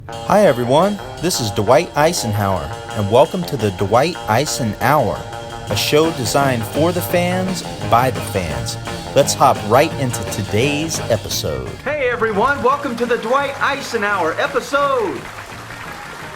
Hi everyone, this is Dwight Icen-Hour, and welcome to the Dwight Icen-Hour, a show designed for the fans, by the fans. Let's hop right into today's episode. Hey everyone, welcome to the Dwight Icen-Hour, episode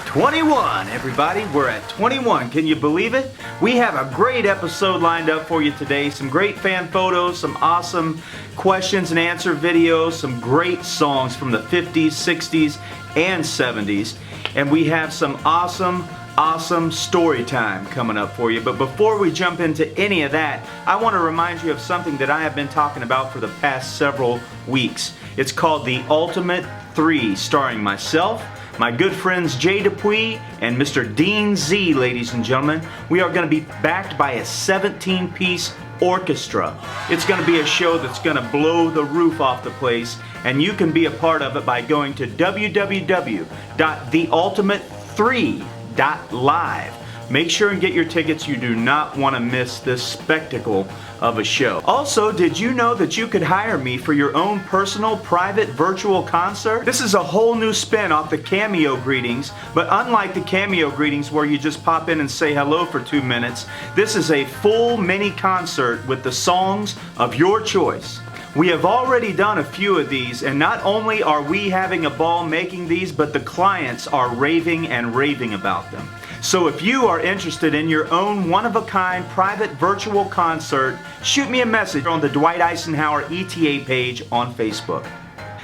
21, everybody. We're at 21, can you believe it? We have a great episode lined up for you today. Some great fan photos, some awesome questions and answer videos, some great songs from the 50s, 60s, and 70s. And we have some awesome story time coming up for you. But before we jump into any of that, I want to remind you of something that I have been talking about for the past several weeks. It's called The Ultimate 3, starring myself, my good friends Jay Dupuis and Mr. Dean Z, ladies and gentlemen. We are going to be backed by a 17-piece orchestra. It's going to be a show that's going to blow the roof off the place, and you can be a part of it by going to www.theultimate3.live. Make sure and get your tickets. You do not want to miss this spectacle of a show. Also, did you know that you could hire me for your own personal private virtual concert? This is a whole new spin off the Cameo greetings, but unlike the Cameo greetings where you just pop in and say hello for 2 minutes, this is a full mini concert with the songs of your choice. We have already done a few of these, and not only are we having a ball making these, but the clients are raving and raving about them. So if you are interested in your own one-of-a-kind private virtual concert, shoot me a message on the Dwight Icen-Hour ETA page on Facebook.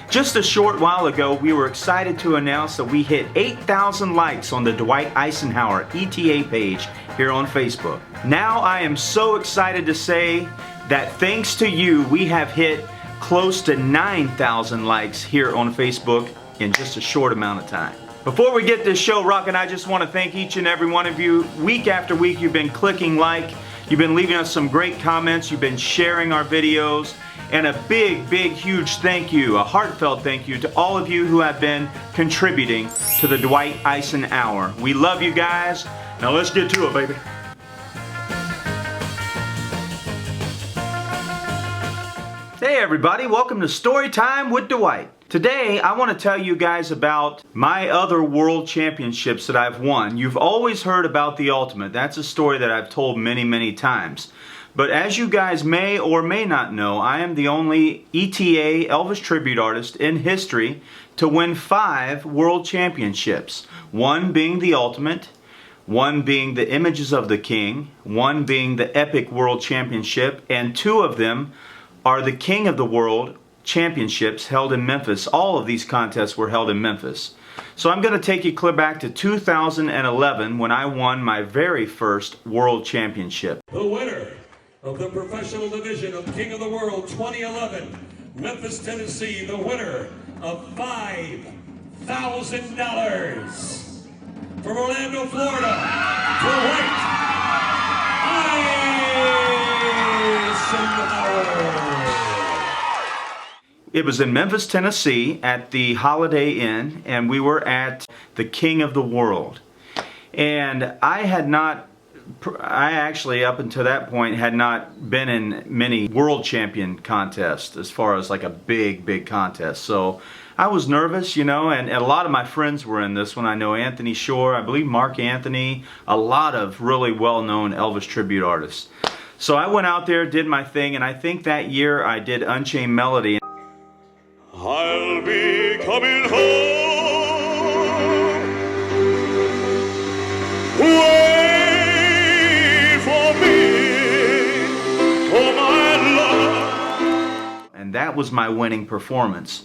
Just a short while ago, we were excited to announce that we hit 8,000 likes on the Dwight Icen-Hour ETA page here on Facebook. Now I am so excited to say that thanks to you, we have hit close to 9,000 likes here on Facebook in just a short amount of time. Before we get this show rocking, I just want to thank each and every one of you. Week after week, you've been clicking like, you've been leaving us some great comments, you've been sharing our videos, and a big, huge thank you, a heartfelt thank you to all of you who have been contributing to the Dwight Icen-Hour. We love you guys. Now let's get to it, baby. Hey everybody, welcome to Story Time with Dwight. Today, I want to tell you guys about my other world championships that I've won. You've always heard about the Ultimate. That's a story that I've told many times. But as you guys may or may not know, I am the only ETA Elvis tribute artist in history to win 5 world championships. One being the Ultimate, one being the Images of the King, one being the Epic World Championship, and 2 of them are the King of the World Championships held in Memphis. All of these contests were held in Memphis. So I'm going to take you clear back to 2011 when I won my very first World Championship. The winner of the professional division of King of the World 2011, Memphis, Tennessee, the winner of $5,000 from Orlando, Florida, Dwight Icen-Hour. It was in Memphis, Tennessee at the Holiday Inn, and we were at the King of the World. And I actually up until that point had not been in many world champion contests as far as like a big contest. So I was nervous, you know, and a lot of my friends were in this one. I know Anthony Shore, I believe Mark Anthony, a lot of really well-known Elvis tribute artists. So I went out there, did my thing, and I think that year I did Unchained Melody. I'll be coming home. Wait for me, oh my love. And that was my winning performance.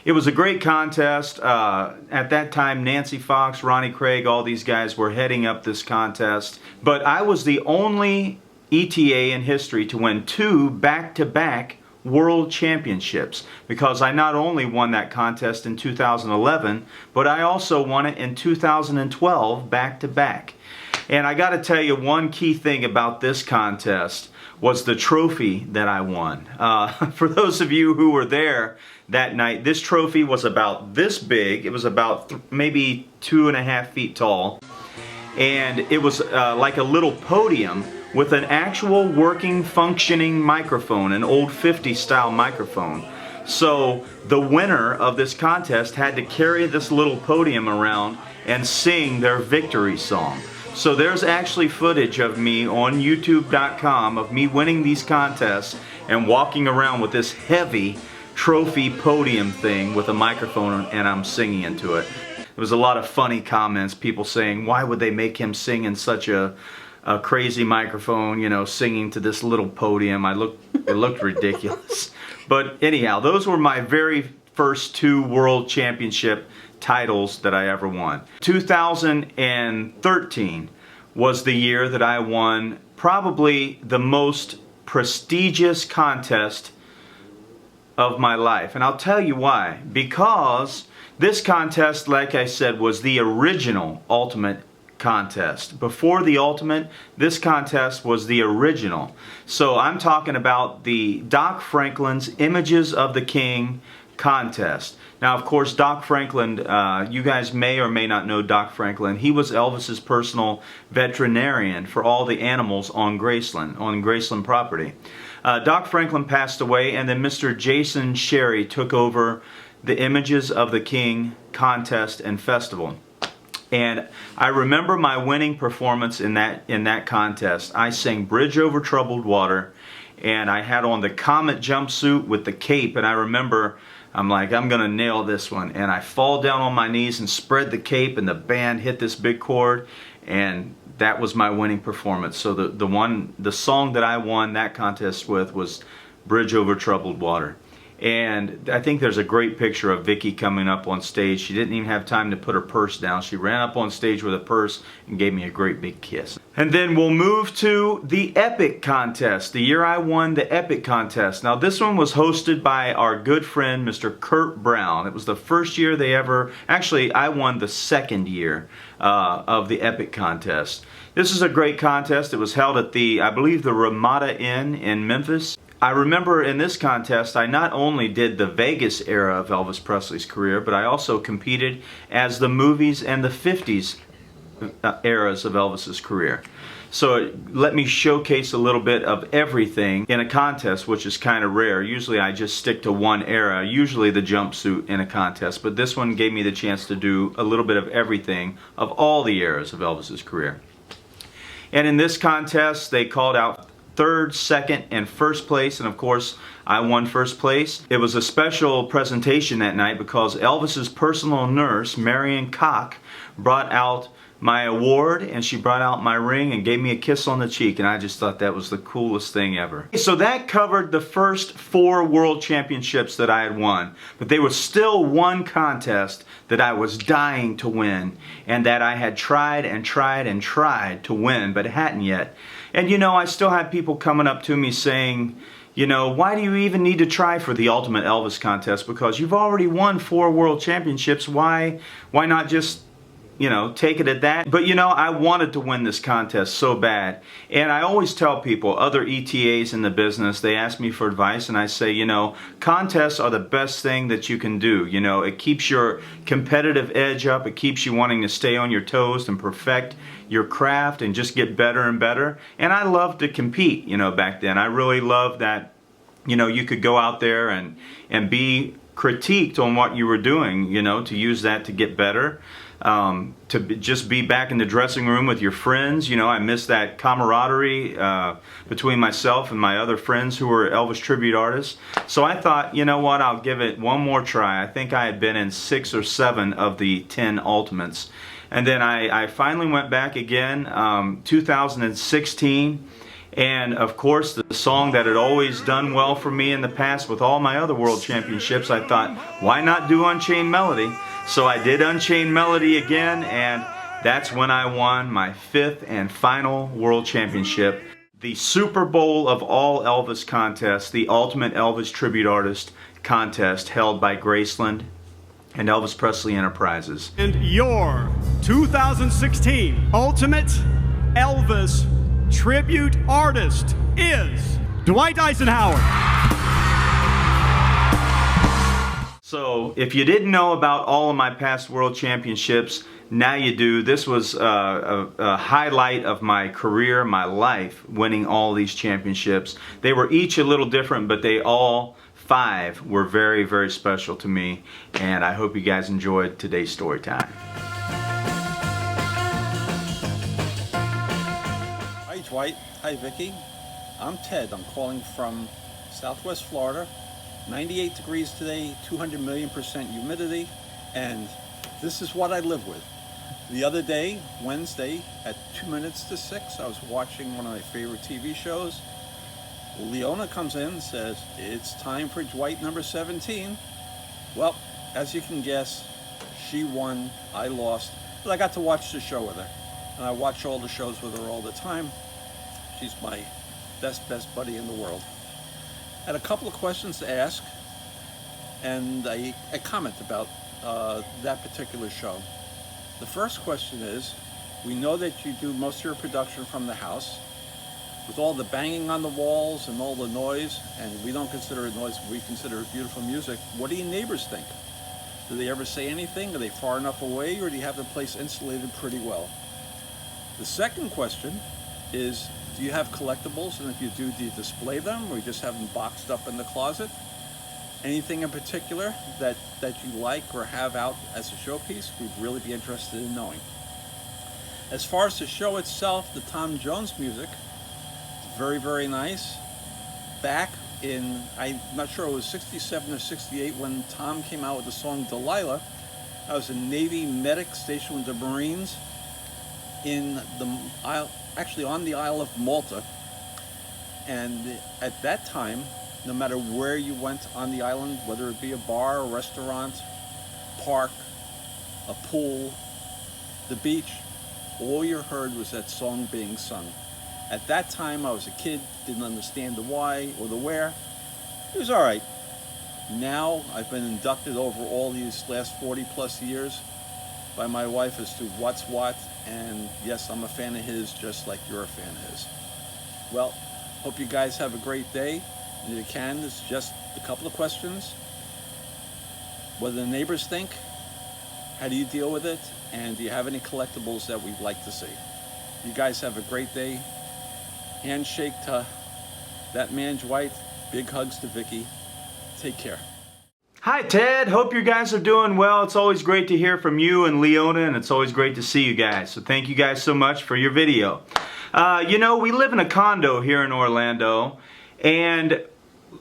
It was a great contest. At that time, Nancy Fox, Ronnie Craig, all these guys were heading up this contest. But I was the only ETA in history to win 2 back-to-back World Championships, because I not only won that contest in 2011, but I also won it in 2012 back-to-back. And I got to tell you, one key thing about this contest was the trophy that I won. For those of you who were there that night, this trophy was about this big. It was about maybe 2.5 feet tall, and it was like a little podium with an actual working, functioning microphone, an old 50s style microphone. So the winner of this contest had to carry this little podium around and sing their victory song. So there's actually footage of me on YouTube.com of me winning these contests and walking around with this heavy trophy podium thing with a microphone, and I'm singing into it. There was a lot of funny comments, people saying, why would they make him sing in such a crazy microphone, you know, singing to this little podium. It looked ridiculous. But anyhow, those were my very first 2 world championship titles that I ever won. 2013 was the year that I won probably the most prestigious contest of my life. And I'll tell you why. Because this contest, like I said, was the original Ultimate contest. Before the Ultimate, this contest was the original. So I'm talking about the Doc Franklin's Images of the King contest. Now, of course, Doc Franklin, you guys may or may not know Doc Franklin. He was Elvis's personal veterinarian for all the animals on Graceland property. Doc Franklin passed away, and then Mr. Jason Sherry took over the Images of the King contest and festival. And I remember my winning performance in that contest. I sang Bridge Over Troubled Water, and I had on the Comet jumpsuit with the cape, and I remember I'm like, I'm gonna nail this one, and I fall down on my knees and spread the cape, and the band hit this big chord, and that was my winning performance. So the song that I won that contest with was Bridge Over Troubled Water. And I think there's a great picture of Vicky coming up on stage. She didn't even have time to put her purse down. She ran up on stage with a purse and gave me a great big kiss. And then we'll move to the Epic contest, the year I won the Epic contest. Now this one was hosted by our good friend Mr. Kurt Brown. It was the first year they ever, actually I won the second year of the Epic contest. This is a great contest. It was held at the, I believe, the Ramada Inn in Memphis. I remember in this contest, I not only did the Vegas era of Elvis Presley's career, but I also competed as the movies and the 50s eras of Elvis's career. So let me showcase a little bit of everything in a contest, which is kind of rare. Usually I just stick to one era, usually the jumpsuit in a contest, but this one gave me the chance to do a little bit of everything of all the eras of Elvis's career. And in this contest, they called out third, second, and first place, and of course I won first place. It was a special presentation that night because Elvis's personal nurse, Marion Koch, brought out my award, and she brought out my ring and gave me a kiss on the cheek, and I just thought that was the coolest thing ever. So that covered the first 4 world championships that I had won, but there was still one contest that I was dying to win, and that I had tried and tried and tried to win, but hadn't yet. And you know, I still had people coming up to me saying, you know, why do you even need to try for the Ultimate Elvis contest? Because you've already won 4 world championships. Why not just, you know, take it at that? But you know, I wanted to win this contest so bad. And I always tell people, other ETAs in the business, they ask me for advice, and I say, you know, contests are the best thing that you can do. You know, it keeps your competitive edge up. It keeps you wanting to stay on your toes and perfect your craft and just get better and better. And I loved to compete, you know, back then. I really loved that, you know, you could go out there and be critiqued on what you were doing, you know, to use that to get better. Just be back in the dressing room with your friends. You know, I miss that camaraderie between myself and my other friends who were Elvis tribute artists. So I thought, you know what, I'll give it one more try. I think I had been in 6 or 7 of the 10 Ultimates. And then I finally went back again, 2016. And of course, the song that had always done well for me in the past with all my other world championships, I thought, why not do Unchained Melody? So I did Unchained Melody again, and that's when I won my 5th and final world championship. The Super Bowl of all Elvis contests, the Ultimate Elvis Tribute Artist contest held by Graceland and Elvis Presley Enterprises. And your 2016 Ultimate Elvis Tribute Artist is Dwight Icenhower. So if you didn't know about all of my past world championships, now you do. This was a highlight of my career, my life, winning all these championships. They were each a little different, but they all 5 were very, very special to me, and I hope you guys enjoyed today's story time. Hi Dwight, hi Vicky. I'm Ted. I'm calling from Southwest Florida. 98 degrees today, 200 million% humidity, and this is what I live with. The other day, Wednesday, at 2 minutes to 6, I was watching one of my favorite TV shows. Leona comes in and says, "It's time for Dwight number 17. Well, as you can guess, she won, I lost, but I got to watch the show with her. And I watch all the shows with her all the time. She's my best buddy in the world. I had a couple of questions to ask and a comment about that particular show. The first question is, we know that you do most of your production from the house. With all the banging on the walls and all the noise, and we don't consider it noise, we consider it beautiful music, what do your neighbors think? Do they ever say anything? Are they far enough away, or do you have the place insulated pretty well? The second question is, do you have collectibles? And if you do you display them, or you just have them boxed up in the closet? Anything in particular that you like or have out as a showpiece? We'd really be interested in knowing. As far as the show itself, the Tom Jones music, very, very nice. Back in, I'm not sure, it was 67 or 68 when Tom came out with the song Delilah. I was a Navy medic stationed with the Marines in the Isle, actually on the Isle of Malta. And at that time, no matter where you went on the island, whether it be a bar, a restaurant, park, a pool, the beach, all you heard was that song being sung. At that time, I was a kid, didn't understand the why or the where. It was all right. Now, I've been inducted over all these last 40 plus years by my wife as to what's what, and yes, I'm a fan of his just like you're a fan of his. Well, hope you guys have a great day. And if you can, it's just a couple of questions. What do the neighbors think? How do you deal with it? And do you have any collectibles that we'd like to see? You guys have a great day. Handshake to that man Dwight. Big hugs to Vicky. Take care. Hi Ted, hope you guys are doing well. It's always great to hear from you and Leona, and it's always great to see you guys. So thank you guys so much for your video. You know, we live in a condo here in Orlando, and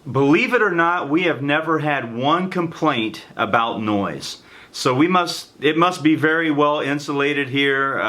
believe it or not, we have never had one complaint about noise. So it must be very well insulated here.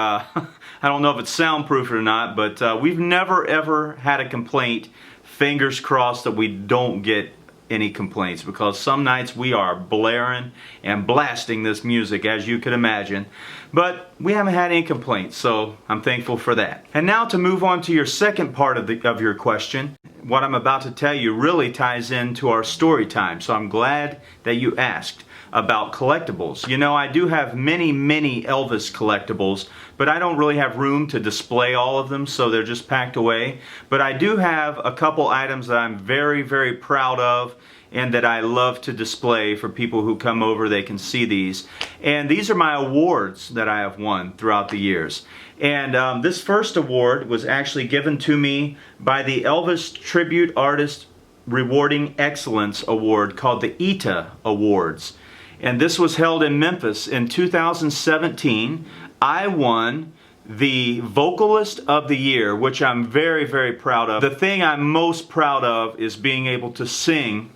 I don't know if it's soundproof or not, but we've never ever had a complaint. Fingers crossed that we don't get any complaints, because some nights we are blaring and blasting this music, as you can imagine, but we haven't had any complaints, so I'm thankful for that. And now to move on to your second part of your question. What I'm about to tell you really ties into our story time, so I'm glad that you asked about collectibles. You know, I do have many Elvis collectibles, but I don't really have room to display all of them, so they're just packed away. But I do have a couple items that I'm very proud of and that I love to display for people who come over. They can see these. And these are my awards that I have won throughout the years. And this first award was actually given to me by the Elvis Tribute Artist Rewarding Excellence Award, called the ETA Awards. And this was held in Memphis in 2017. I won the Vocalist of the Year, which I'm very proud of. The thing I'm most proud of is being able to sing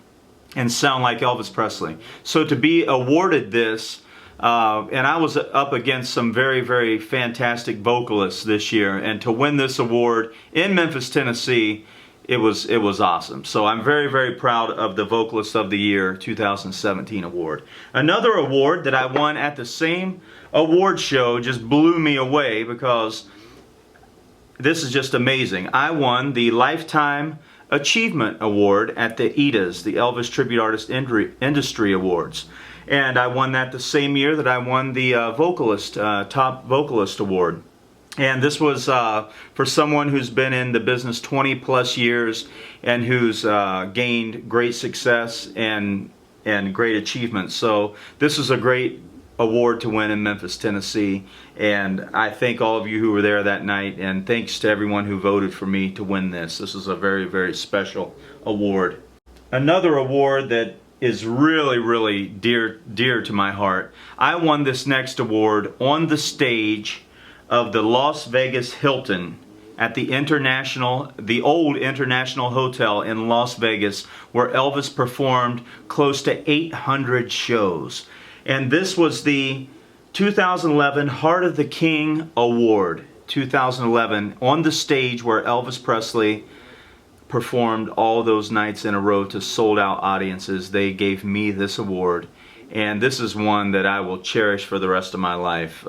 and sound like Elvis Presley. So to be awarded this, and I was up against some very fantastic vocalists this year, and to win this award in Memphis, Tennessee, it was awesome. So I'm very proud of the Vocalist of the Year 2017 award. Another award that I won at the same award show just blew me away, because this is just amazing. I won the Lifetime Achievement Award at the ETAs, the Elvis Tribute Artist Industry Awards. And I won that the same year that I won the Top Vocalist Award. And this was for someone who's been in the business 20 plus years and who's gained great success and great achievements. So this is a great award to win in Memphis, Tennessee. And I thank all of you who were there that night, and thanks to everyone who voted for me to win this. This is a very special award. another award that is really dear to my heart. I won this next award on the stage of the Las Vegas Hilton at the old International Hotel in Las Vegas, where Elvis performed close to 800 shows. And this was the 2011 Heart of the King Award, 2011, on the stage where Elvis Presley performed all those nights in a row to sold-out audiences. They gave me this award, and this is one that I will cherish for the rest of my life.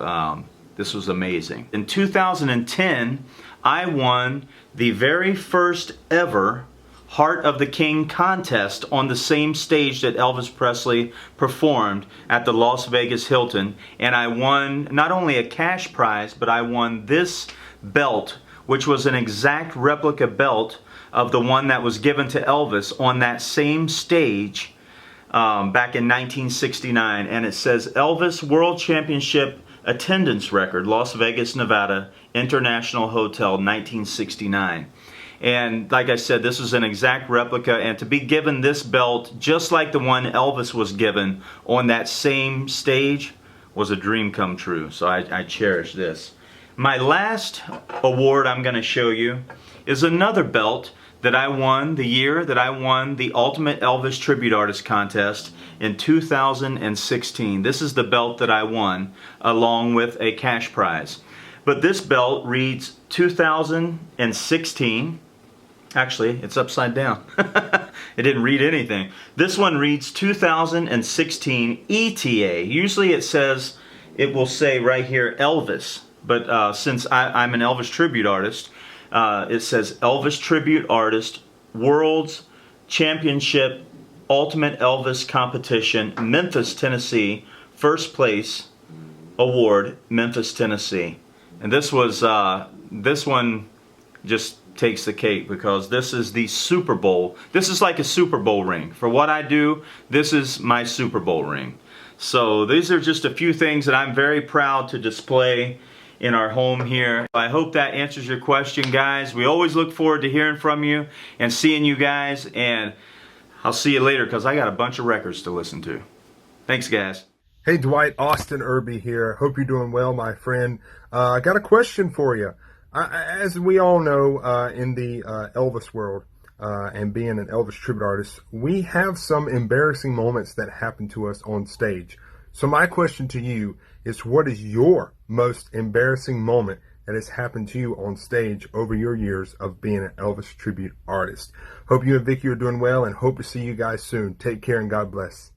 This was amazing. In 2010, I won the very first ever Heart of the King contest on the same stage that Elvis Presley performed at the Las Vegas Hilton, and I won not only a cash prize, but I won this belt, which was an exact replica belt of the one that was given to Elvis on that same stage back in 1969, and it says Elvis World Championship Attendance Record, Las Vegas, Nevada, International Hotel, 1969. And like I said, this is an exact replica, and to be given this belt just like the one Elvis was given on that same stage was a dream come true. So I cherish this. My last award I'm going to show you is another belt that I won the year that I won the Ultimate Elvis Tribute Artist Contest in 2016. This is the belt that I won along with a cash prize. But this belt reads 2016. Actually, it's upside down. It didn't read anything. This one reads 2016 ETA. Usually it will say right here Elvis, but since I'm an Elvis tribute artist, it says Elvis Tribute Artist World's Championship Ultimate Elvis Competition, Memphis, Tennessee, first place award, Memphis, Tennessee. And this one just takes the cake, because this is the Super Bowl. This is like a Super Bowl ring. For what I do, this is my Super Bowl ring. So these are just a few things that I'm very proud to display in our home here. I hope that answers your question, guys. We always look forward to hearing from you and seeing you guys, and I'll see you later because I got a bunch of records to listen to. Thanks, guys. Hey, Dwight, Austin Irby here. Hope you're doing well, my friend. I got a question for you. As we all know, in the Elvis world, and being an Elvis tribute artist, we have some embarrassing moments that happen to us on stage. So my question to you is, what is your most embarrassing moment that has happened to you on stage over your years of being an Elvis tribute artist? Hope you and Vicky are doing well, and hope to see you guys soon. Take care and God bless.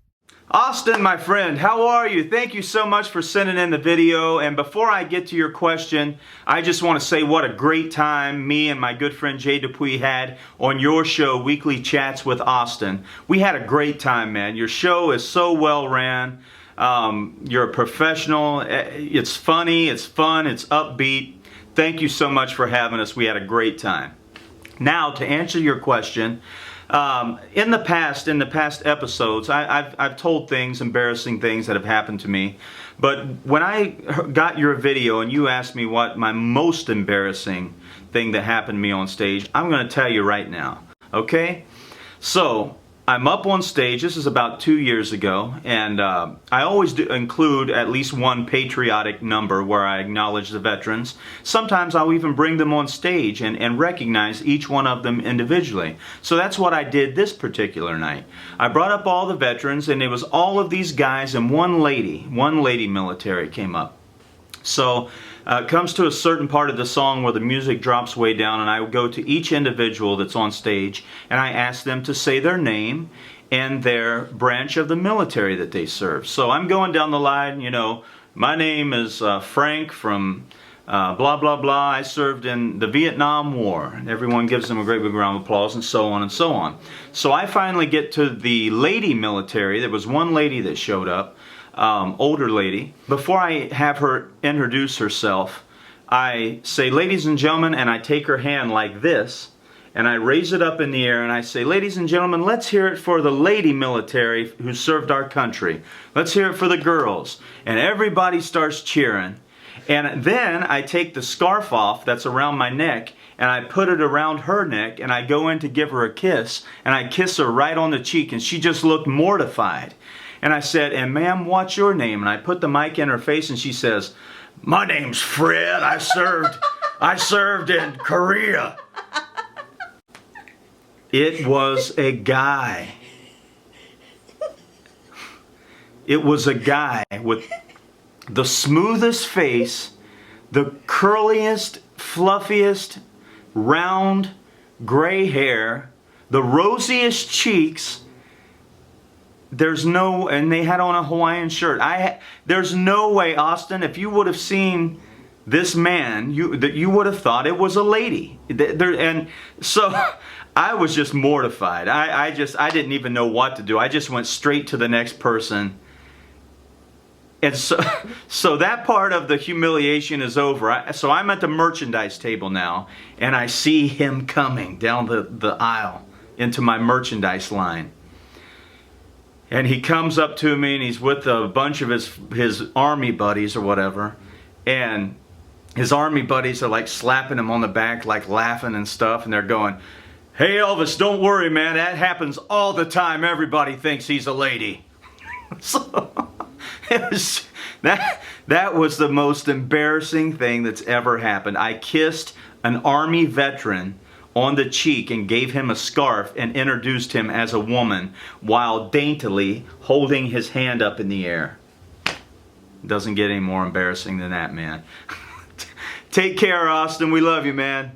Austin, my friend, how are you? Thank you so much for sending in the video. And before I get to your question, I just want to say what a great time me and my good friend Jay Dupuis had on your show, Weekly Chats with Austin. We had a great time, man. Your show is so well ran. You're a professional. It's funny, it's fun, it's upbeat. Thank you so much for having us. We had a great time. Now, to answer your question, in the past episodes, I've told embarrassing things that have happened to me. But when I got your video and you asked me what my most embarrassing thing that happened to me on stage, I'm going to tell you right now. Okay? So, I'm up on stage. This is about 2 years ago, and I always include at least one patriotic number where I acknowledge the veterans. Sometimes I'll even bring them on stage and recognize each one of them individually. So that's what I did this particular night. I brought up all the veterans, and it was all of these guys and one lady military came up. So it comes to a certain part of the song where the music drops way down, and I go to each individual that's on stage and I ask them to say their name and their branch of the military that they serve. So I'm going down the line, you know, my name is Frank from blah blah blah, I served in the Vietnam War. And everyone gives them a great big round of applause, and so on and so on. So I finally get to the lady military. There was one lady that showed up. Older lady. Before I have her introduce herself, I say, ladies and gentlemen, and I take her hand like this, and I raise it up in the air, and I say, ladies and gentlemen, let's hear it for the lady military who served our country. Let's hear it for the girls. And everybody starts cheering. And then I take the scarf off that's around my neck, and I put it around her neck, and I go in to give her a kiss, and I kiss her right on the cheek, and she just looked mortified. And I said, "And ma'am, what's your name?" And I put the mic in her face, and she says, "My name's Fred. I served in Korea." It was a guy. It was a guy with the smoothest face, the curliest, fluffiest, round, gray hair, the rosiest cheeks. And they had on a Hawaiian shirt. There's no way, Austin, if you would have seen this man, you would have thought it was a lady. And so I was just mortified. I didn't even know what to do. I just went straight to the next person. And so that part of the humiliation is over. So I'm at the merchandise table now, and I see him coming down the aisle into my merchandise line. And he comes up to me, and he's with a bunch of his army buddies or whatever. And his army buddies are like slapping him on the back, like laughing and stuff. And they're going, "Hey Elvis, don't worry, man. That happens all the time. Everybody thinks he's a lady." So that was the most embarrassing thing that's ever happened. I kissed an army veteran on the cheek and gave him a scarf and introduced him as a woman while daintily holding his hand up in the air. Doesn't get any more embarrassing than that, man. Take care, Austin. We love you, man.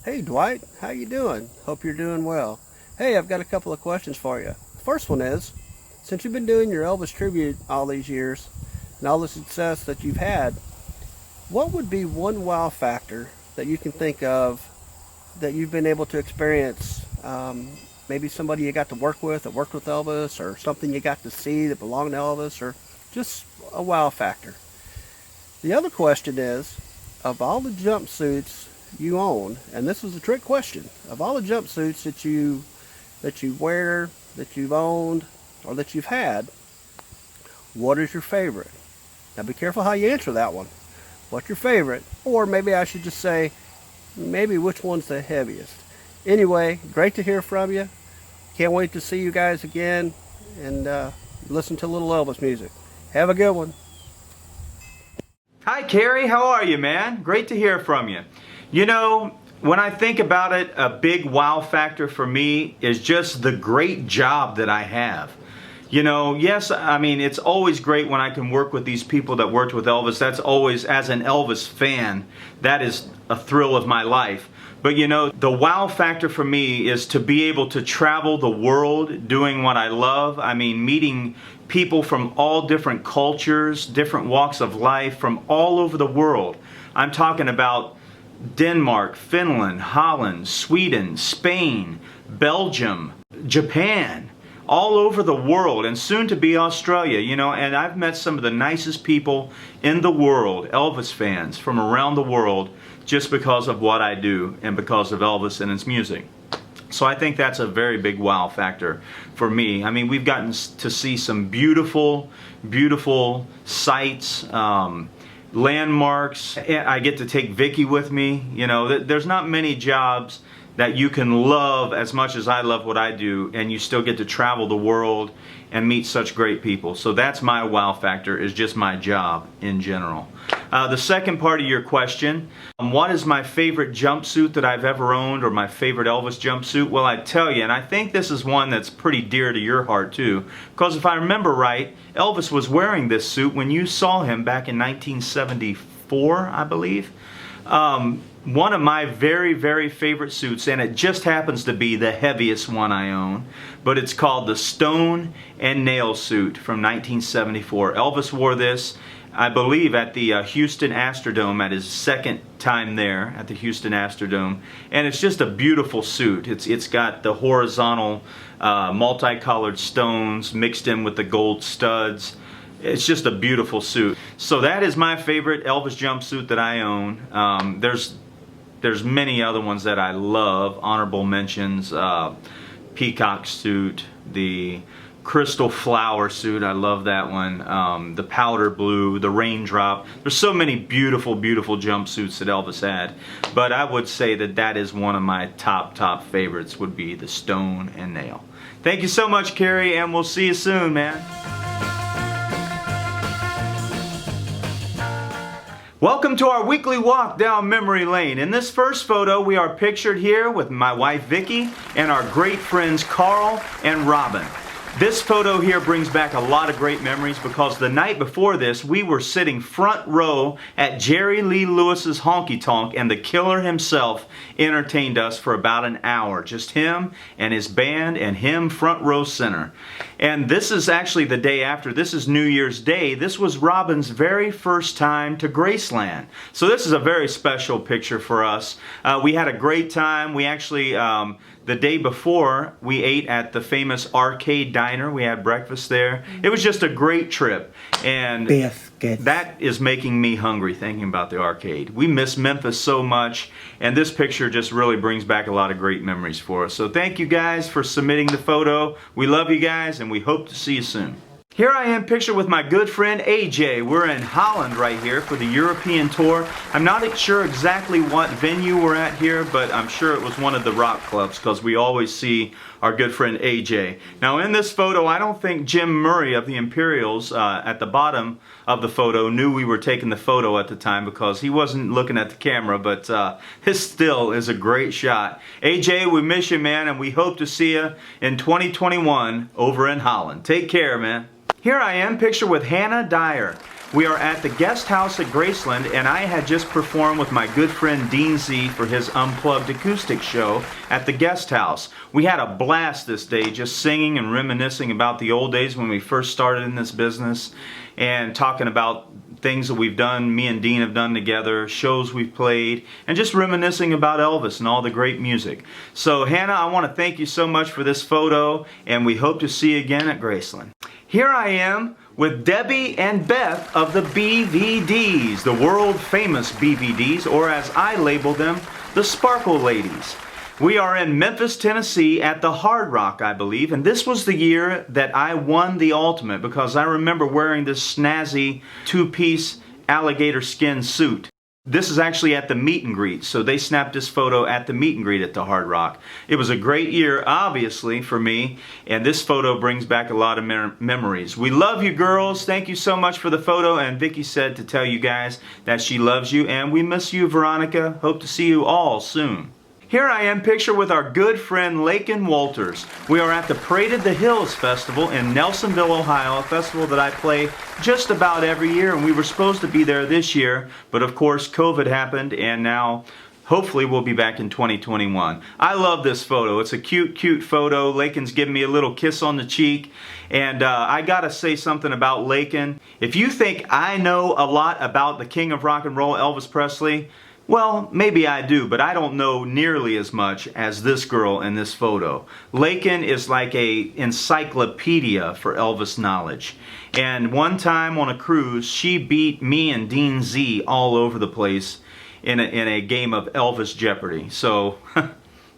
Hey, Dwight. How you doing? Hope you're doing well. Hey, I've got a couple of questions for you. The first one is, since you've been doing your Elvis tribute all these years and all the success that you've had, what would be one wow factor that you can think of that you've been able to experience? Maybe somebody you got to work with that worked with Elvis, or something you got to see that belonged to Elvis, or just a wow factor. The other question is, of all the jumpsuits you own, and this is a trick question, of all the jumpsuits that you wear, that you've owned, or that you've had, what is your favorite? Now be careful how you answer that one. What's your favorite? Or maybe I should just say, maybe which one's the heaviest? Anyway, great to hear from you. Can't wait to see you guys again and listen to a little Elvis music. Have a good one. Hi, Kerry. How are you, man? Great to hear from you. You know, when I think about it, a big wow factor for me is just the great job that I have. You know, yes, I mean, it's always great when I can work with these people that worked with Elvis. That's always, as an Elvis fan, that is a thrill of my life. But you know, the wow factor for me is to be able to travel the world doing what I love. I mean, meeting people from all different cultures, different walks of life, from all over the world. I'm talking about Denmark, Finland, Holland, Sweden, Spain, Belgium, Japan, all over the world, and soon to be Australia, you know. And I've met some of the nicest people in the world, Elvis fans from around the world, just because of what I do and because of Elvis and his music. So I think that's a very big wow factor for me. I mean, we've gotten to see some beautiful, beautiful sights, landmarks. I get to take Vicky with me. You know, there's not many jobs that you can love as much as I love what I do, and you still get to travel the world and meet such great people. So that's my wow factor, is just my job in general. The second part of your question, what is my favorite jumpsuit that I've ever owned, or my favorite Elvis jumpsuit? Well, I tell you, and I think this is one that's pretty dear to your heart too, because if I remember right, Elvis was wearing this suit when you saw him back in 1974, I believe. One of my very, very favorite suits, and it just happens to be the heaviest one I own, but it's called the Stone and Nail suit from 1974. Elvis wore this, I believe, at the Houston Astrodome, at his second time there at the Houston Astrodome, and it's just a beautiful suit. It's got the horizontal multicolored stones mixed in with the gold studs. It's just a beautiful suit. So that is my favorite Elvis jumpsuit that I own. There's many other ones that I love. Honorable mentions, Peacock suit, the crystal flower suit. I love that one. The powder blue, the raindrop. There's so many beautiful, beautiful jumpsuits that Elvis had. But I would say that that is one of my top favorites, would be the stone and nail. Thank you so much, Carrie, and we'll see you soon, man. Welcome to our weekly walk down memory lane. In this first photo, we are pictured here with my wife Vicki and our great friends Carl and Robin. This photo here brings back a lot of great memories because the night before this, we were sitting front row at Jerry Lee Lewis's Honky Tonk, and the killer himself entertained us for about an hour. Just him and his band and him front row center. And this is actually the day after. This is New Year's Day. This was Robin's very first time to Graceland. So this is a very special picture for us. We had a great time. We actually, the day before, we ate at the famous Arcade Diner. We had breakfast there. It was just a great trip. And that is making me hungry thinking about the arcade. We miss Memphis so much, and this picture just really brings back a lot of great memories for us. So thank you guys for submitting the photo. We love you guys, and we hope to see you soon. Here I am pictured with my good friend AJ. We're in Holland right here for the European tour. I'm not sure exactly what venue we're at here, but I'm sure it was one of the rock clubs because we always see our good friend AJ. Now in this photo, I don't think Jim Murray of the Imperials at the bottom of the photo knew we were taking the photo at the time because he wasn't looking at the camera, but this still is a great shot. AJ, we miss you, man, and we hope to see you in 2021 over in Holland. Take care, man. Here I am pictured with Hannah Dyer. We are at the guest house at Graceland, and I had just performed with my good friend Dean Z for his Unplugged acoustic show at the guest house. We had a blast this day just singing and reminiscing about the old days when we first started in this business and talking about things that we've done, me and Dean have done together, shows we've played, and just reminiscing about Elvis and all the great music. So Hannah, I want to thank you so much for this photo, and we hope to see you again at Graceland. Here I am with Debbie and Beth of the BVDs, the world famous BVDs, or as I label them, the Sparkle Ladies. We are in Memphis, Tennessee at the Hard Rock, I believe, and this was the year that I won the Ultimate because I remember wearing this snazzy two-piece alligator skin suit. This is actually at the meet and greet, so they snapped this photo at the meet and greet at the Hard Rock. It was a great year, obviously, for me, and this photo brings back a lot of memories. We love you, girls. Thank you so much for the photo, and Vicki said to tell you guys that she loves you, and we miss you, Veronica. Hope to see you all soon. Here I am pictured with our good friend Lakin Walters. We are at the Parade of the Hills Festival in Nelsonville, Ohio, a festival that I play just about every year, and we were supposed to be there this year, but of course COVID happened, and now hopefully we'll be back in 2021. I love this photo. It's a cute photo. Lakin's giving me a little kiss on the cheek, and I gotta say something about Lakin. If you think I know a lot about the King of Rock and Roll, Elvis Presley, well, maybe I do, but I don't know nearly as much as this girl in this photo. Lakin is like a encyclopedia for Elvis knowledge. And one time on a cruise, she beat me and Dean Z all over the place in a game of Elvis Jeopardy. So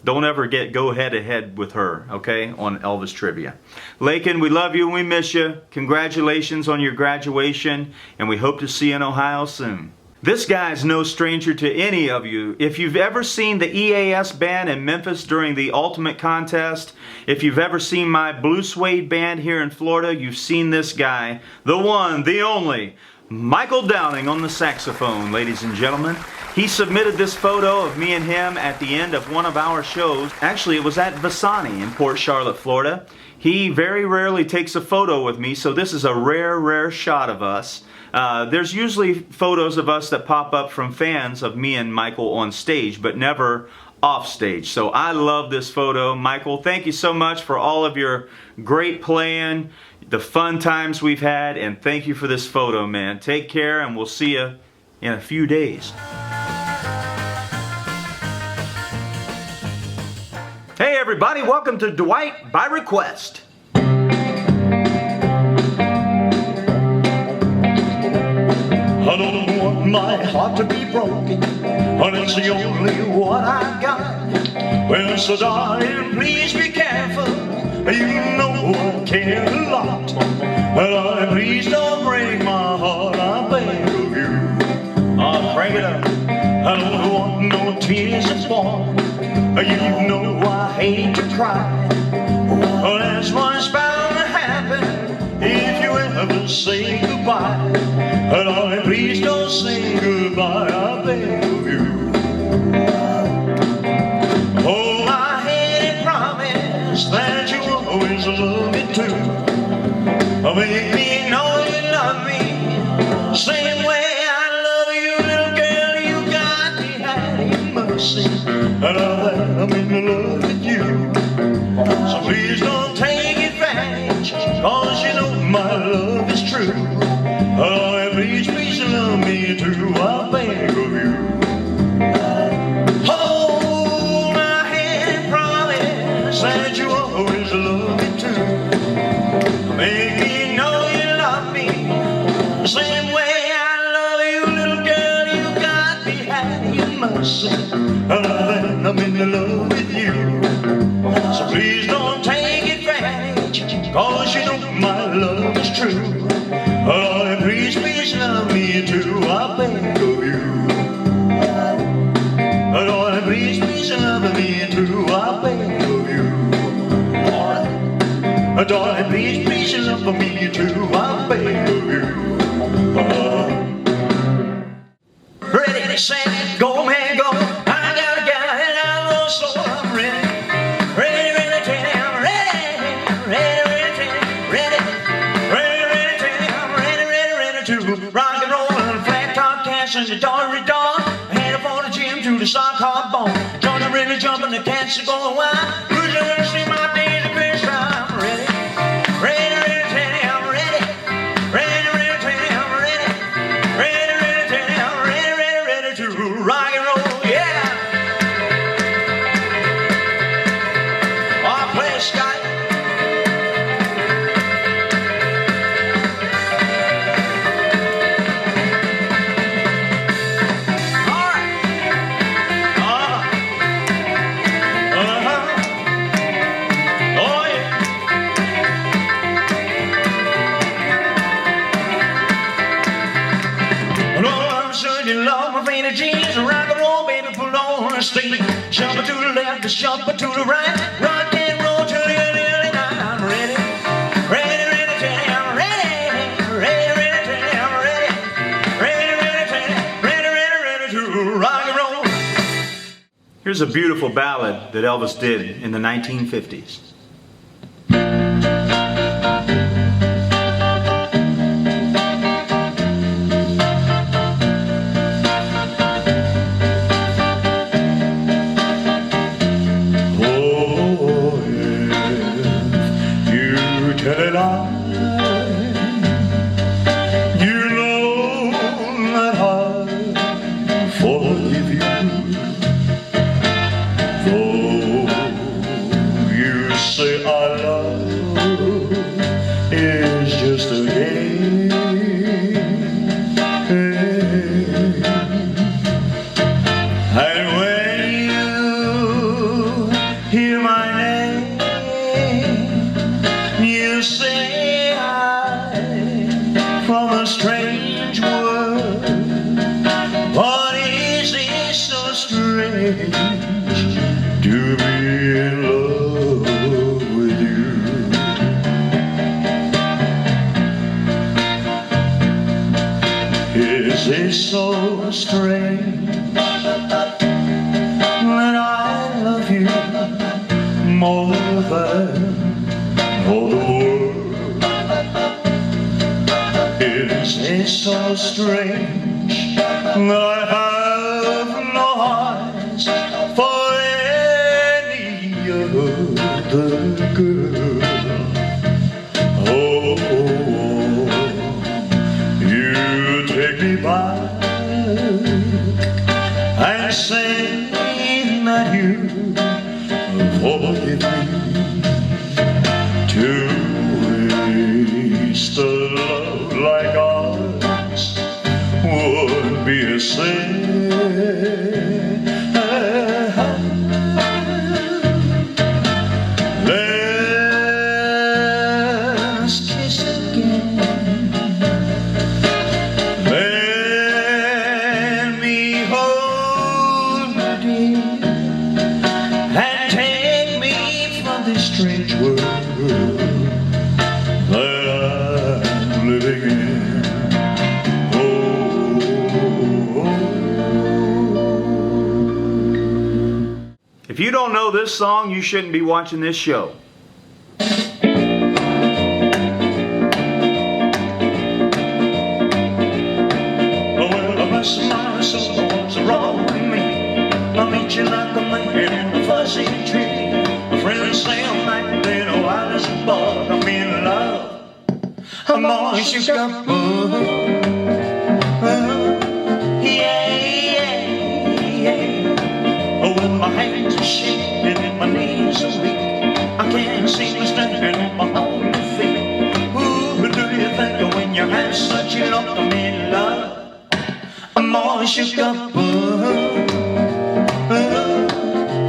don't ever go head to head with her, okay, on Elvis trivia. Lakin, we love you and we miss you. Congratulations on your graduation, and we hope to see you in Ohio soon. This guy's no stranger to any of you. If you've ever seen the EAS band in Memphis during the Ultimate Contest, if you've ever seen my Blue Suede band here in Florida, you've seen this guy, the one, the only, Michael Downing on the saxophone, ladies and gentlemen. He submitted this photo of me and him at the end of one of our shows. Actually, it was at Vasani in Port Charlotte, Florida. He very rarely takes a photo with me, so this is a rare shot of us. There's usually photos of us that pop up from fans of me and Michael on stage, but never off stage. So I love this photo. Michael, thank you so much for all of your great playing, the fun times we've had, and thank you for this photo, man. Take care, and we'll see you in a few days. Hey everybody, welcome to Dwight by Request. I don't want my heart to be broken, and it's the only one I got. Well, so darling, please be careful, You know I care a lot, but please don't break my heart, I beg of you. Crank it up. I don't want no tears to fall. You know I hate to cry. That's what's bound to happen if you ever say goodbye. Lord, please don't say goodbye, I beg of you. Hold my hand and promise that you always love me too. Make me know you love me same way I love you, little girl. You got me having mercy, and I'm in love with you. So please don't take advantage, cause you know my love is true. Oh, please, please love me too, I beg of you. Hold my hand and promise that you always love me too. Make me know you love me the same way I love you, little girl. You got me having mercy, and I'm in love with you. So please don't take advantage, cause you know my love is true. Oh, please, please love me too, I beg of you. Oh, please, please love me too, I beg of you. Alright. Darling, please, please love me too, I beg of you. Ready, set, go, man, go. I got a guy and I love, so I'm ready. Ready, ready, Teddy, I'm ready. Ready, ready, Teddy, ready. Ready, ready, Teddy, I'm ready, ready, ready to rock and roll and flat top cats and the dory dog. Headed for the gym to the sock hop bone. Johnny really jumping, the cats are going wild. Who's gonna see my days of Christmas? I'm ready. Ready, ready, Teddy, I'm ready. Ready, ready, Teddy, I'm ready. Ready, ready, Teddy, I'm ready, ready, ready to rock and roll, yeah. Oh, play Scott. Jeans, rock and roll, baby, pull on the steam. Jump to the left, jump to the right. Rock and roll till the early night. I'm ready. Ready, ready, Teddy, I'm ready. Ready, ready, Teddy, I'm ready. Ready, ready, Teddy, ready, ready, ready to rock and roll. Here's a beautiful ballad that Elvis did in the 1950s. To be in love with you. Is it so strange that I love you more than all the world? Is it so strange that I have no eyes for any other girl? Oh, you take me back and say that you forgive me. To waste a love like ours would be a sin. Let If you don't know this song, you shouldn't be watching this show. My soul, what's wrong with me? I meet you like a man in a fuzzy tree. My friends say I'm acting wild as a bug. I'm in love. I'm all shook up. Yeah, yeah, yeah. Oh, well, my hands are shaking and my knees are weak. I can't seem to stand on my own feet. Ooh, do you think when you have such a luck, I'm in love? I'm all shook up.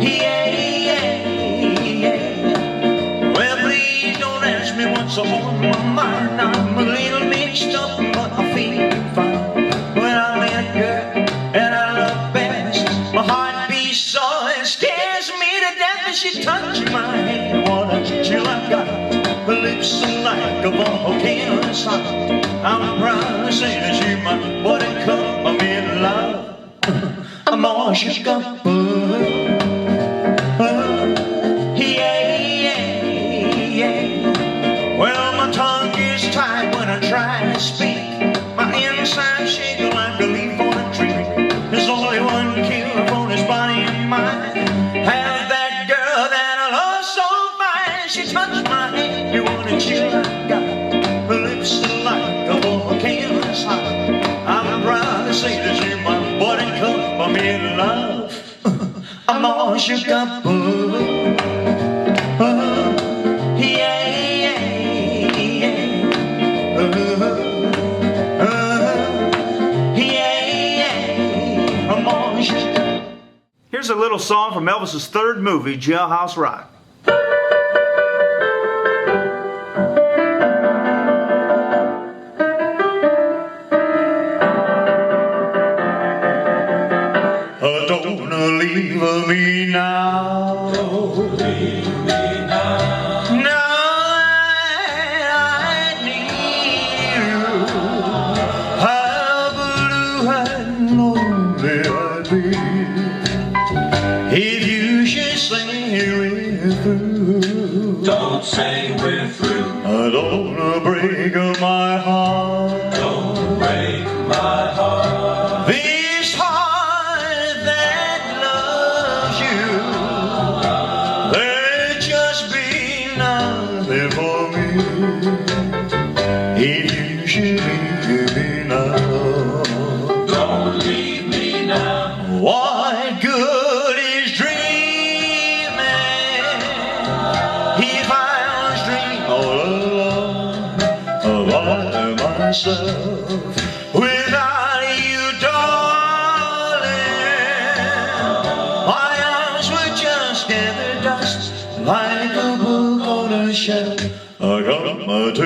Yeah, yeah, yeah. Well, please don't ask me what's on my mind. I'm a little mixed up, but I feel fine. When I'm with a girl and I love best, my heart beats so it scares me to death as she touches my hand. What a chill I've got. Her lips are like a volcano sun. I'm proud to say that you're my buttercup. I'm in love. I'm all shook up. Yeah, yeah, yeah. Well, my tongue is tied when I try to speak. My inside shaking like a leaf on a tree. There's only one cure for this body and mind. Have that girl that I love so fine. She touched my hand. You want to chill I got. Her lips are like a volcano's hot. I'm proud to say that you're my buttercup. I'm in love. I'm all shook up. Yeah, yeah, yeah, yeah. I'm all shook up. Here's a little song from Elvis's third movie, Jailhouse Rock. Don't leave me now. Don't leave me now. Now that I need you, how blue and lonely I'd be if you should say we're through. Don't say we're through. I don't wanna break my heart. Don't break my heart. This heart for me, if you should leave me now. Don't leave me now. What good is dreaming if I was dreaming all alone by myself without you, darling? My arms would just gather dust like a book on a shelf. I come to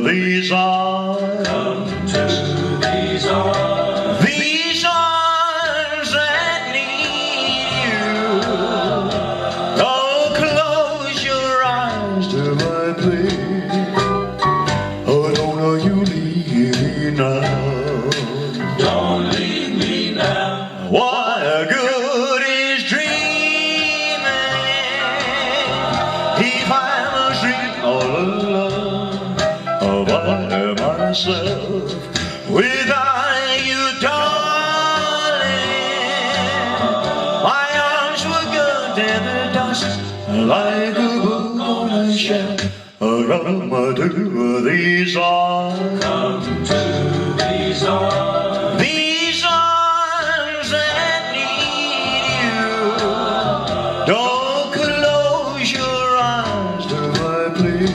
these arms. Come to these arms. These arms that need you. Don't close your eyes to my plea. Oh, don't you leave me now. Don't leave me now. What good is dreaming if I was dreaming all alone by myself without you, darling? My arms were good in the dust like a book on a shelf. Come to these arms. Come to these arms. These arms that need you. Don't close your eyes to my plea.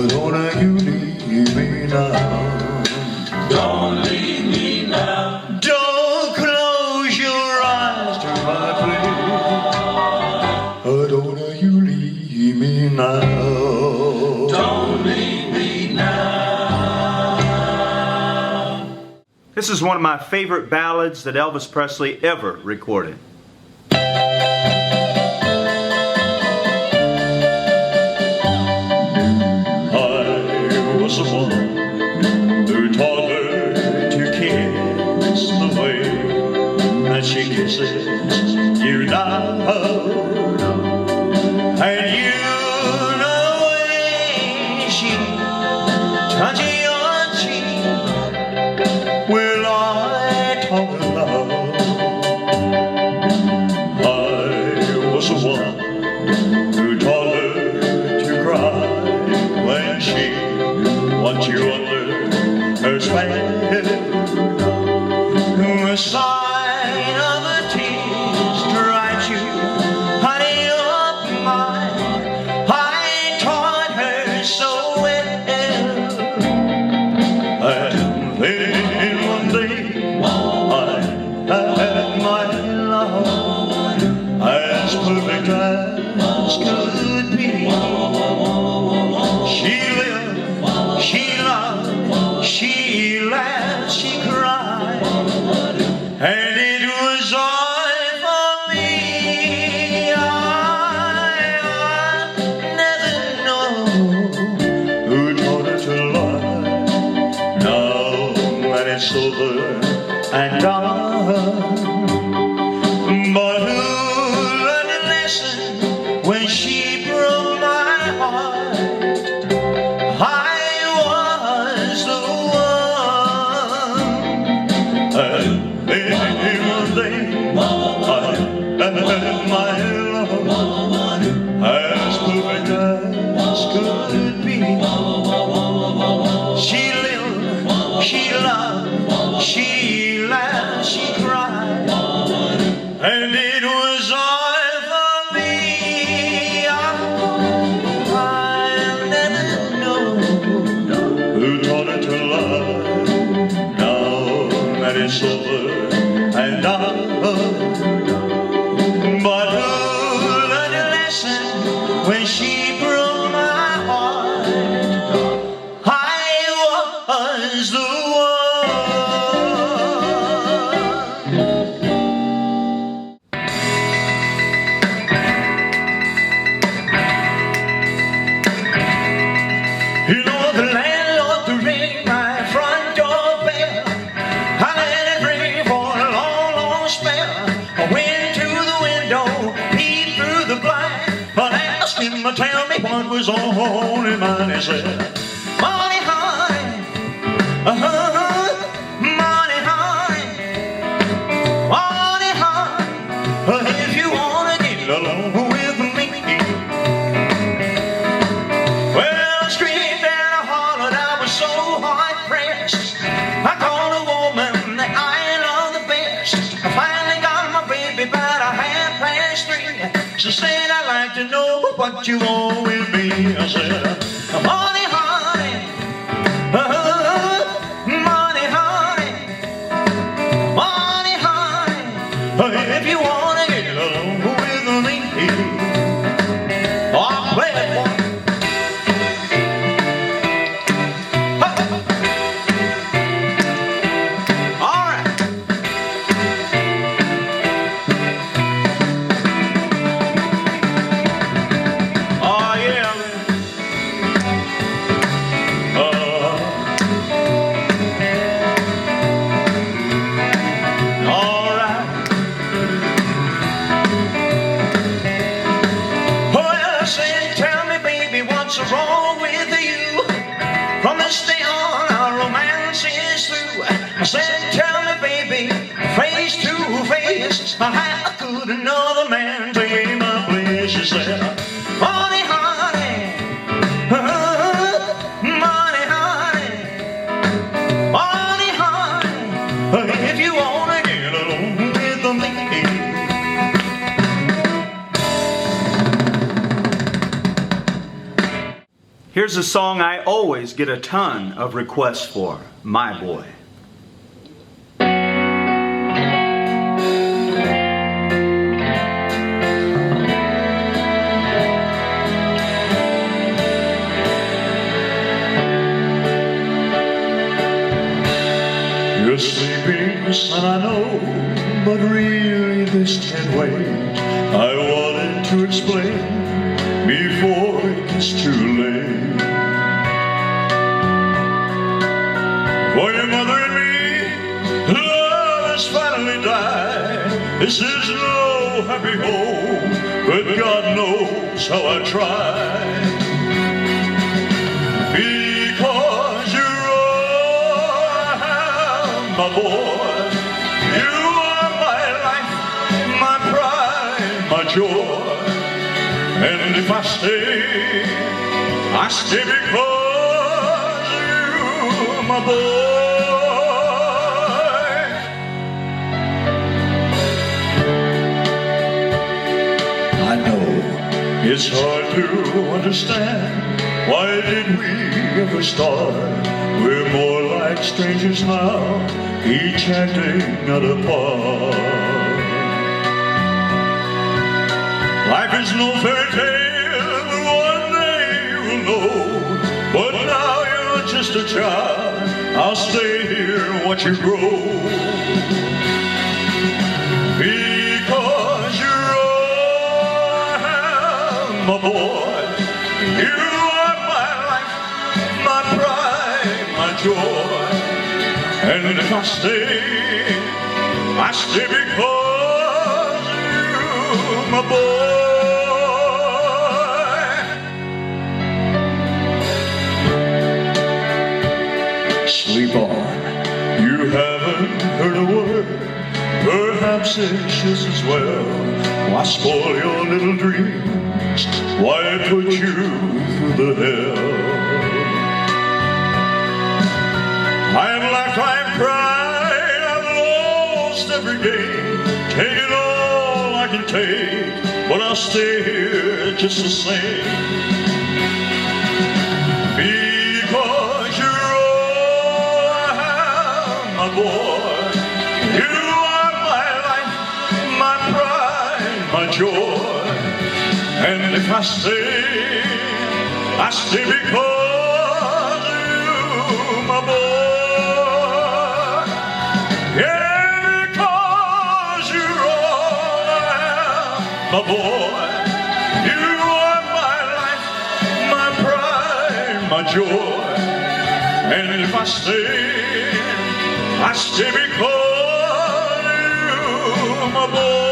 Don't you leave me now. Don't leave me now. Don't close your eyes to my plea. Don't you leave me now. Don't leave me now. This is one of my favorite ballads that Elvis Presley ever recorded. Was the one who taught her to kiss the way that she kisses you know, and you know when she touches your cheek, well, I talk love. I was the one who taught her to cry when she wants you under her spell. The sign of the tears dried you, honey, of mine. I taught her so well. And then one day I had my love as perfect as could be. She lived, she loved, she laughed, she cried, and it was all for me. I never know who taught her to lie. Now that it's over and done, but who learned a lesson when she broke my heart? I was the one. And then one day I had my love as perfect as could be. She lived, she loved, she laughed, she cried, and it was all for me. I'll never know who taught her to love. Now that it's over and done, but who learned a lesson when she broke my heart? I was the one. You know the landlord to ring my front door bell. I let it ring for a long, long spell. I went to the window, peeped through the blind, but asked him to tell me what was on his mind. He said, "Money, honey, money, honey, money, honey, if you wanna get along with me." Well, I screamed and I hollered, I was so hard pressed. I called a woman that I love the best. I finally got my baby about 3:30. She said, "I'd like to know what you want with me." I said, "Money, honey, money, honey, money, honey, if you wanna get along with me." I'll play it for you. All right. Oh yeah, man. All right. Well, I said, "Tell me, baby, what's wrong with you? From this day on, our romance is through." I said, "Tell me, baby, face to face, how could another man take my place?" She said, "Money, honey, money, honey, money, honey, if you wanna get along with me." Here's a song I always get a ton of requests for, My Boy. You're sleeping, son, I know, but really this can't wait. I wanted to explain before it gets too late. For your mother and me, love has finally died. This is no no happy home, but God knows how I tried. Because you're all my boy, you are my life, my pride, my joy. And if I stay because you're my boy. I know it's hard to understand. Why did we ever start? We're more like strangers now, each acting at a part. Life is no fairy tale, one day you'll know. But now you're just a child, I'll stay here and watch you grow. Because you're all I have, my boy. You are my life, my pride, my joy. And if I stay because you're my boy. Sleep on, you haven't heard a word. Perhaps it's just as well. Why spoil your little dreams? Why put you through the hell? I've laughed, I've cried, I've lost every game. Taken all I can take, but I'll stay here just the same. Because you're all I have, my boy. You are my life, my pride, my joy. And if I stay because you're my boy. Yeah, because you're all I have, my boy. You are my life, my pride, my joy. And if I stay because you're my boy.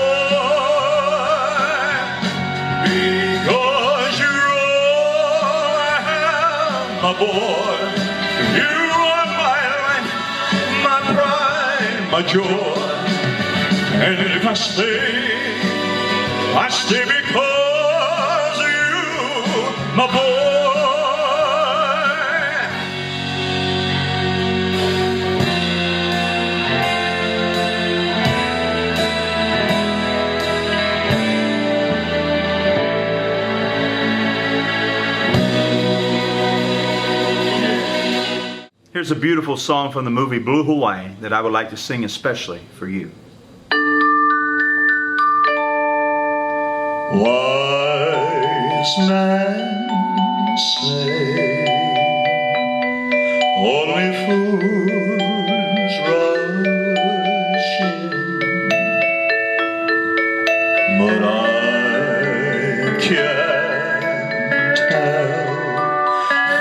Because you're all I have, my boy. You are my life, my pride, my joy. And if I stay because you, my boy. Here's a beautiful song from the movie Blue Hawaii that I would like to sing especially for you. Wise men say only fools rush in, but I can't help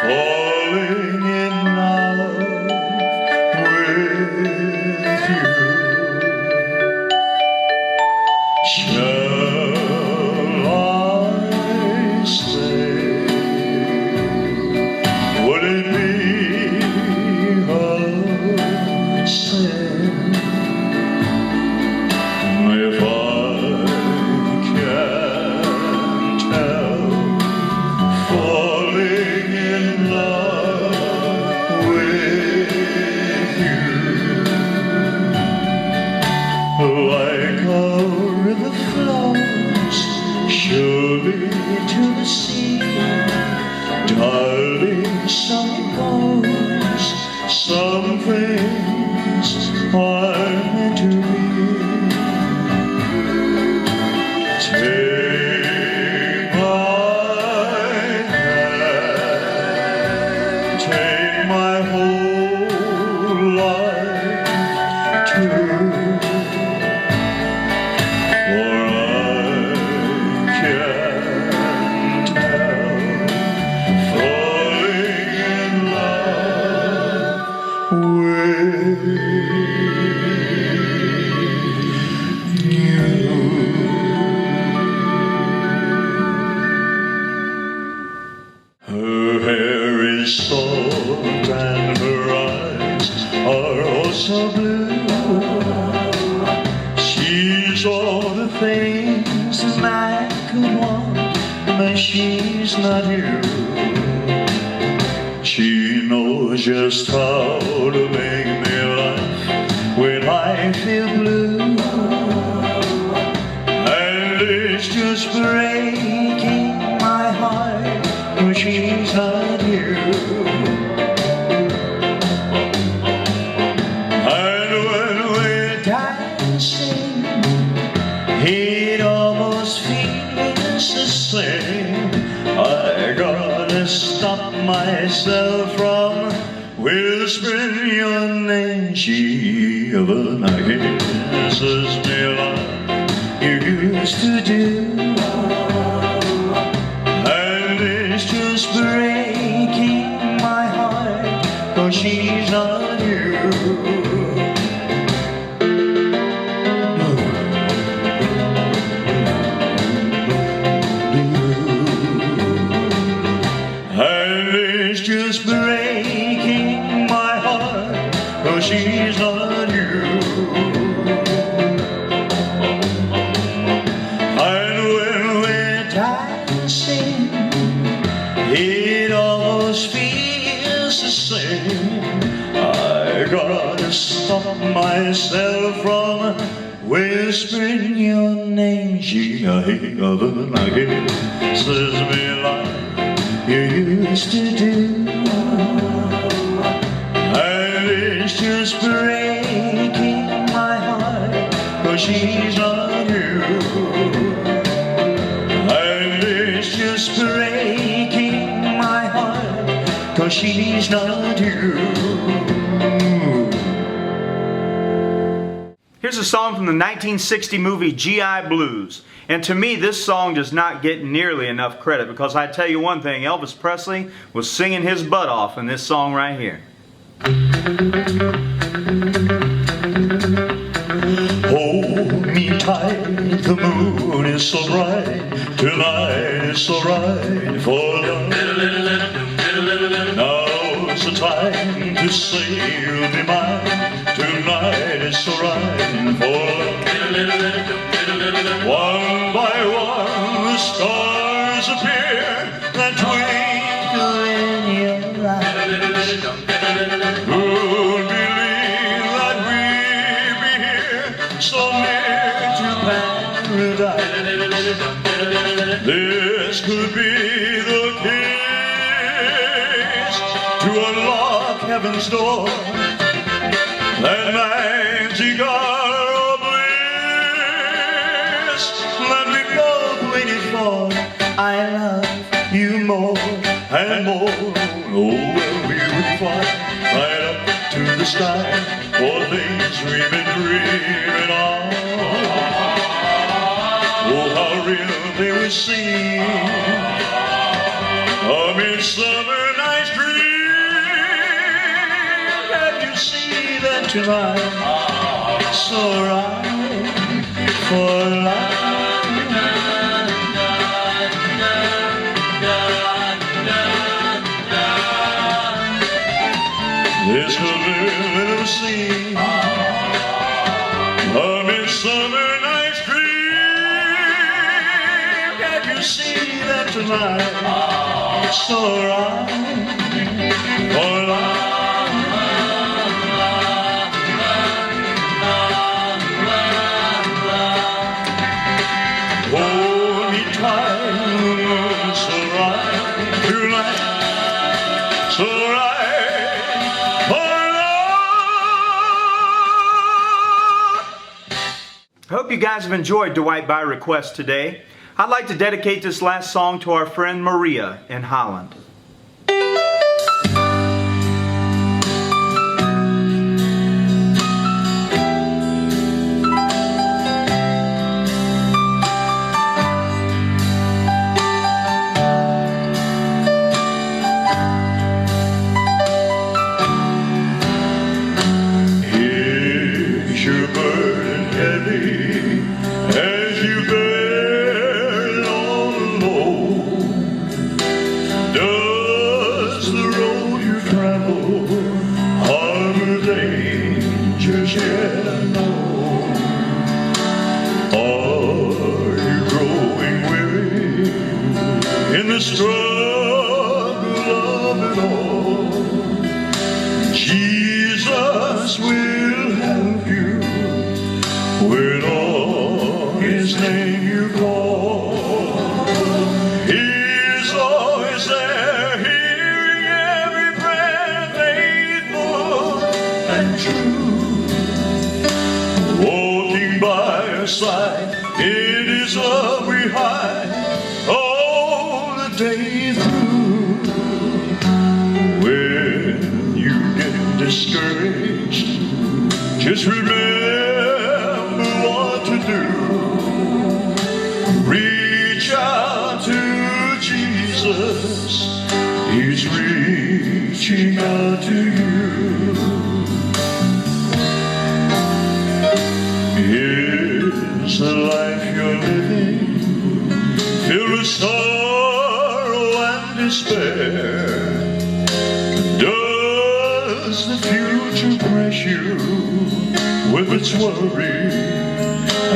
falling in love with you. Shall I stay but she's not here. She knows just how to make me laugh when I feel blue, and it's just breaking my heart when she's not here. And when we're dancing, it almost feels the same. I gotta stop myself from whispering your name. She even kisses me like you used to do, and it's just breaking my heart, 'cause she's not you. Just breaking my heart, 'cause she's not you. And when we're dancing, it almost feels the same. I gotta stop myself from whispering your name. She kisses me like you used to do, and it's just breaking my heart, 'cause she's not you. And it's just breaking my heart, 'cause she's not you. Here's a song from the 1960 movie G.I. Blues. And to me, this song does not get nearly enough credit, because I tell you one thing, Elvis Presley was singing his butt off in this song right here. Hold me tight, the moon is so bright, tonight is so right for love. Now's the time to say you'll be mine, tonight is so right for love. One by one the stars appear that twinkle in your eyes. Who'd believe that we'd be here so near to paradise? This could be the keys to unlock heaven's door, that magic hour of bliss that we both waited for. I love you more and more. Oh, well, we would fly right up to the sky for things we've been dreaming of. Oh, how real they would seem. A midsummer night's dream. Can't you see that tonight? So right for life. This could be a little scene, a midsummer night's dream. Can't you see that tonight? So right for life. Hold me tight, so right tonight, so right. I hope you guys have enjoyed Dwight by Request today. I'd like to dedicate this last song to our friend Maria in Holland. Is your burden heavy as you bear it all alone? Does the road you travel harbor dangers yet unknown? Are you growing weary struggle of it all. Jesus will help you when on his name you call. He's always there, hearing every prayer, faithful and true. Walking by your side, in his love we hide all the day through. When you get discouraged, just remember what to do. Reach out to Jesus, he's reaching out to you. Here's the life you're living, filled with sorrow and despair. Does the future press you with its worry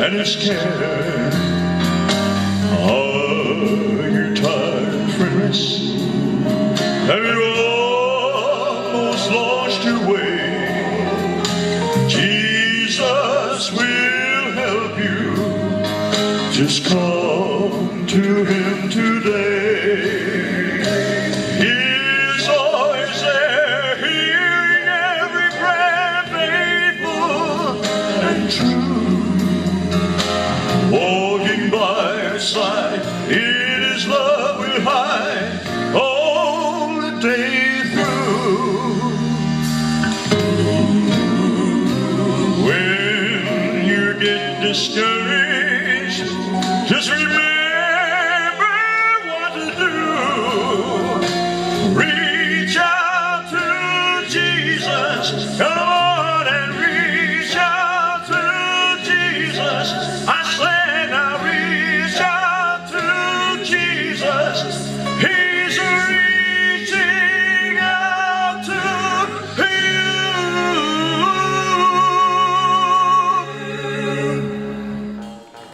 and its care? Are you tired, friends? Have you almost lost your way? Jesus will help you. Just come to him today. He's always there, hearing every prayer, faithful and true. Walking by your side, in his love we'll hide all the day through. When you get discouraged, just remember what to do. Reach out to Jesus. Come on and reach out to Jesus. I said now reach out to Jesus. He's reaching out to you.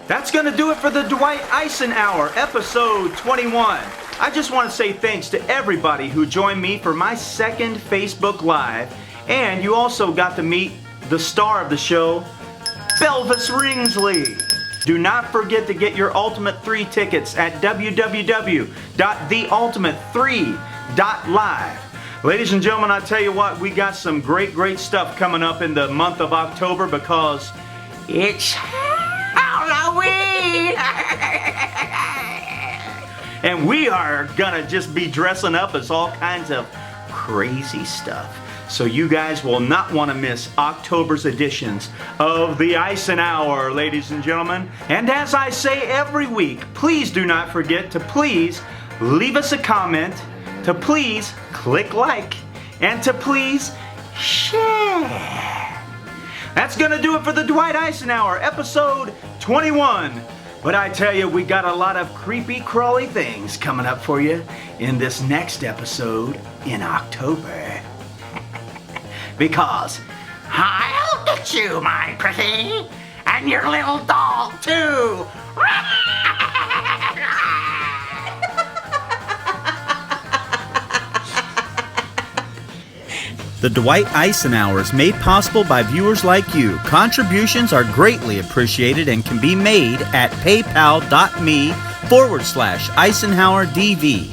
That's going to do it for the Dwight Icen-Hour, episode 21. I just want to say thanks to everybody who joined me for my second Facebook Live. And you also got to meet the star of the show, Belvis Ringsley. Do not forget to get your Ultimate 3 tickets at www.theultimate3.live. Ladies and gentlemen, I tell you what, we got some great stuff coming up in the month of October because it's Halloween! And we are gonna just be dressing up as all kinds of crazy stuff. So you guys will not want to miss October's editions of the Icen-Hour, ladies and gentlemen. And as I say every week, please do not forget to please leave us a comment, to please click like, and to please share. That's gonna do it for the Dwight Icen-Hour, episode 21. But I tell you, we got a lot of creepy, crawly things coming up for you in this next episode in October. Because I'll get you, my pretty, and your little doll, too. The Dwight Icen-Hour is made possible by viewers like you. Contributions are greatly appreciated and can be made at paypal.me/EisenhowerDV.